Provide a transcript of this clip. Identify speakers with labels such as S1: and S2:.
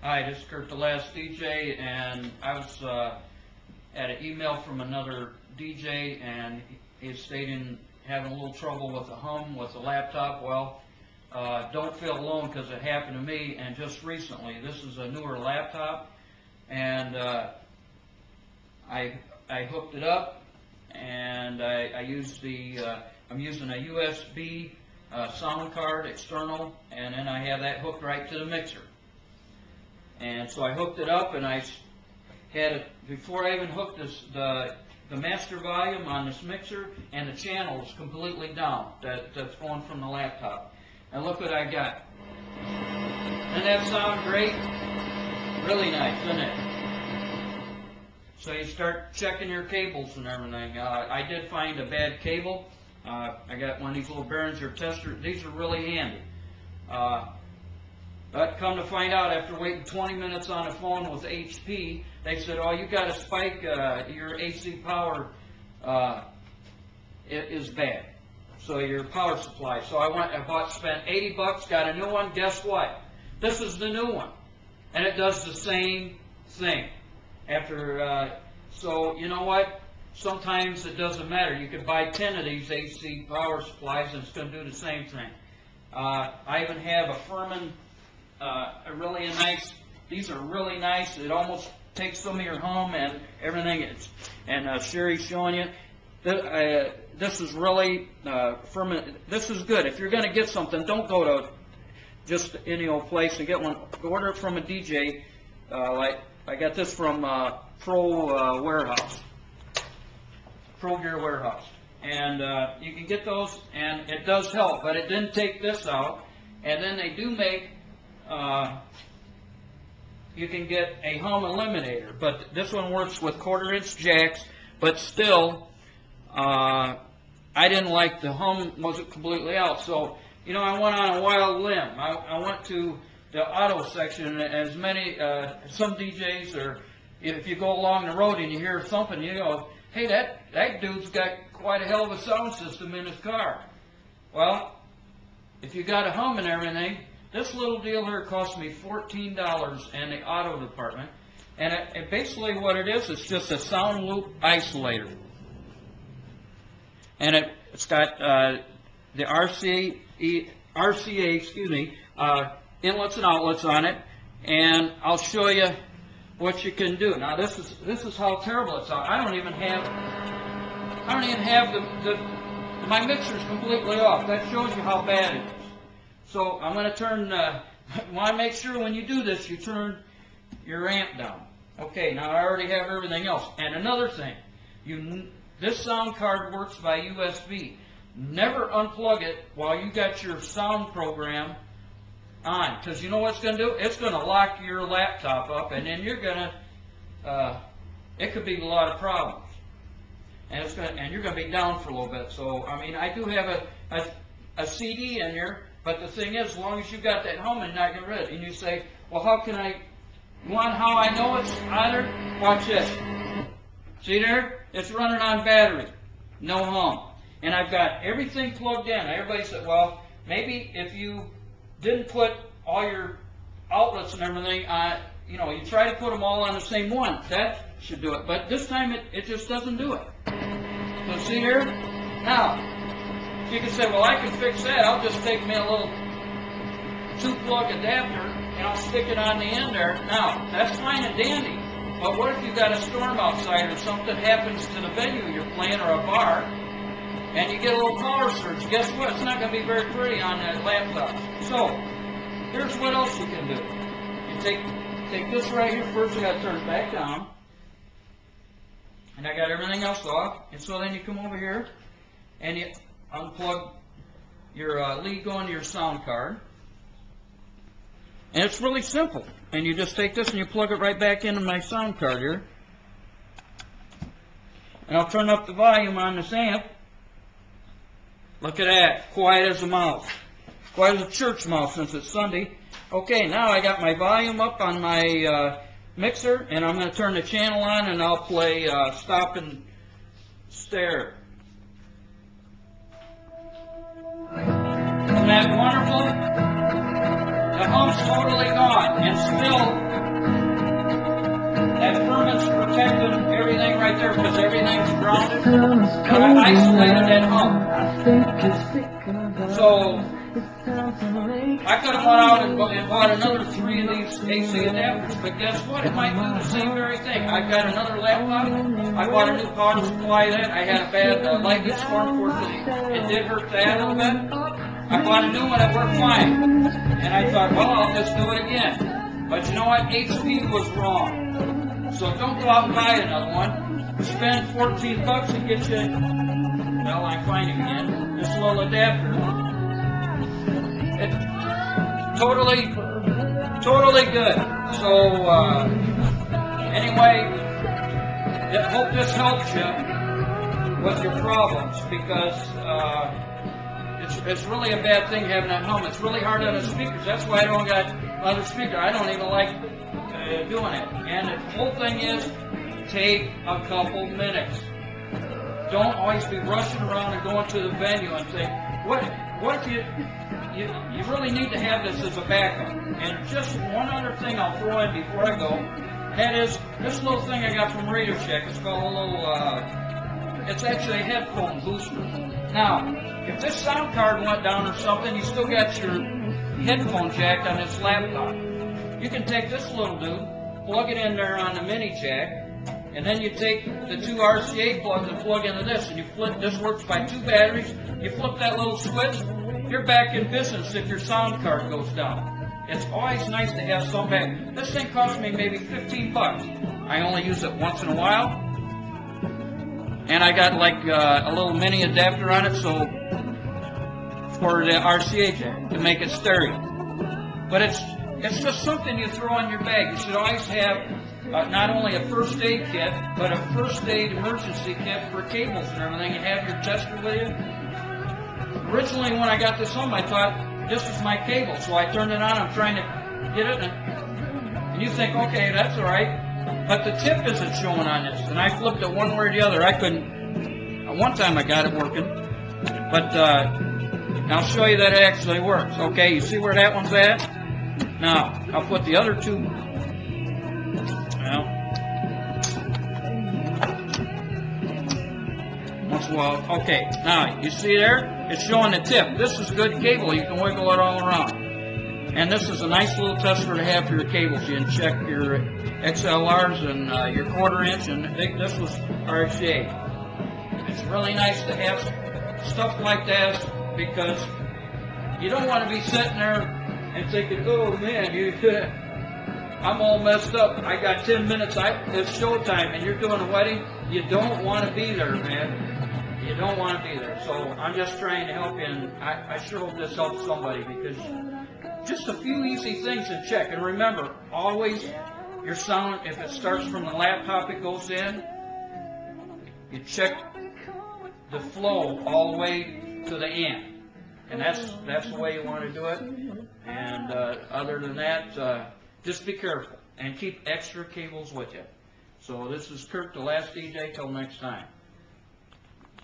S1: Hi, this is Kurt, the last DJ, and I was at an email from another DJ, and he's stating having a little trouble with the hum with the laptop. Well, don't feel alone because it happened to me, and just recently. This is a newer laptop, and I hooked it up, and I'm using a USB sound card external, and then I have that hooked right to the mixer. And so I hooked it up, and I had it, before I even hooked the master volume on this mixer, and the channel is completely down, that's going from the laptop. And look what I got. Doesn't that sound great? Really nice, doesn't it? So you start checking your cables and everything. I did find a bad cable. I got one of these little Behringer testers. These are really handy. But come to find out, after waiting 20 minutes on the phone with HP, they said, oh, you got to spike your AC power is bad. So your power supply. So I spent 80 bucks, got a new one. Guess what? This is the new one. And it does the same thing. So you know what? Sometimes it doesn't matter. You could buy 10 of these AC power supplies and it's going to do the same thing. I even have a Furman, these are really nice. It almost takes some of your hum and everything. And Sherry's showing you. This is really, Furman, this is good. If you're going to get something, don't go to just any old place and get one. Order it from a DJ. Like I got this from Pro Gear Warehouse. And you can get those, and it does help, but it didn't take this out. And then they do make, you can get a hum eliminator, but this one works with 1/4-inch jacks, but still, I didn't like the hum wasn't completely out. So, you know, I went on a wild limb. I went to the auto section, as many, some DJs, or if you go along the road and you hear something, you go, hey, that dude's got quite a hell of a sound system in his car. Well, if you got a hum and everything, this little deal here cost me $14 in the auto department. And basically what it is, it's just a sound loop isolator. And it's got the RCA inlets and outlets on it. And I'll show you what you can do. Now this is how terrible it sounds. I don't even have my mixer's completely off. That shows you how bad it is. So I'm going to turn, you want to make sure when you do this, you turn your amp down. Okay, now I already have everything else. And another thing, this sound card works by USB. Never unplug it while you got your sound program on, because you know what it's going to do? It's going to lock your laptop up, and then you're going to, it could be a lot of problems. And you're going to be down for a little bit. So, I mean, I do have a CD in here, but the thing is, as long as you got that hum and not get rid of it, and you say, well, how I know it's either? Watch this. See there? It's running on battery. No hum. And I've got everything plugged in. Everybody said, well, maybe if you didn't put all your outlets and everything on, you know, you try to put them all on the same one. That should do it. But this time it just doesn't do it. So see here? Now, you can say, well, I can fix that. I'll just take me a little 2-plug adapter and I'll stick it on the end there. Now, that's fine and dandy. But what if you've got a storm outside or something happens to the venue you're playing or a bar, and you get a little power surge? Guess what? It's not going to be very pretty on that laptop. So, here's what else you can do. You take this right here. First, you got to turn it back down. And I got everything else off. And so then you come over here and you unplug your lead going to your sound card. And it's really simple. And you just take this and you plug it right back into my sound card here. And I'll turn up the volume on this amp. Look at that. Quiet as a mouse. Quiet as a church mouse since it's Sunday. Okay, now I got my volume up on my mixer, and I'm going to turn the channel on, and I'll play Stop and Stare. Isn't that wonderful? The hum's totally gone, and still right there because everything's grounded. And I isolated that hump. So I could have went out and bought another 3 of these AC adapters, but guess what? It might do the same very thing. I've got another laptop. I bought a new power supply that. I had a bad lightning storm, unfortunately. It did hurt that a little bit. I bought a new one that worked fine. And I thought, well, I'll just do it again. But you know what? HP was wrong. So don't go out and buy another one. Spend 14 bucks and get you, well, I'm finding again, this little adapter. It's totally good. So, anyway, I hope this helps you with your problems because it's really a bad thing having that home. It's really hard on the speakers. That's why I don't got other speaker. I don't even like doing it. And the whole thing is, take a couple minutes. Don't always be rushing around and going to the venue and think, what if you really need to have this as a backup. And just one other thing I'll throw in before I go, that is this little thing I got from Radio Shack. It's called a little, it's actually a headphone booster. Now, if this sound card went down or something, you still got your headphone jack on this laptop. You can take this little dude, plug it in there on the mini jack, and then you take the 2 RCA plugs and plug into this, and you flip. This works by 2 batteries. You flip that little switch, you're back in business if your sound card goes down. It's always nice to have some back. This thing cost me maybe 15 bucks. I only use it once in a while, and I got like a little mini adapter on it, so for the RCA jack to make it stereo. But it's just something you throw in your bag. You should always have not only a first aid kit, but a first aid emergency kit for cables and everything. You have your tester with you. Originally, when I got this home, I thought this was my cable, so I turned it on. I'm trying to get it, and you think, okay, that's all right. But the tip isn't showing on this, and I flipped it one way or the other. I couldn't. One time I got it working, but I'll show you that it actually works. Okay, you see where that one's at? Now, I'll put the other 2. Well, once in a while. Okay, now, you see there? It's showing the tip. This is good cable. You can wiggle it all around. And this is a nice little tester to have for your cables. You can check your XLRs and your 1/4 inch, and this was RCA. It's really nice to have stuff like that because you don't want to be sitting there and thinking, oh man, I'm all messed up. I got 10 minutes, it's showtime, and you're doing a wedding. You don't want to be there, man. You don't want to be there. So I'm just trying to help you, and I sure hope this helps somebody because just a few easy things to check. And remember, always your sound, if it starts from the laptop it goes in, you check the flow all the way to the amp. And that's the way you want to do it. And other than that, just be careful and keep extra cables with you. So this is Kirk, the Last DJ. Till next time.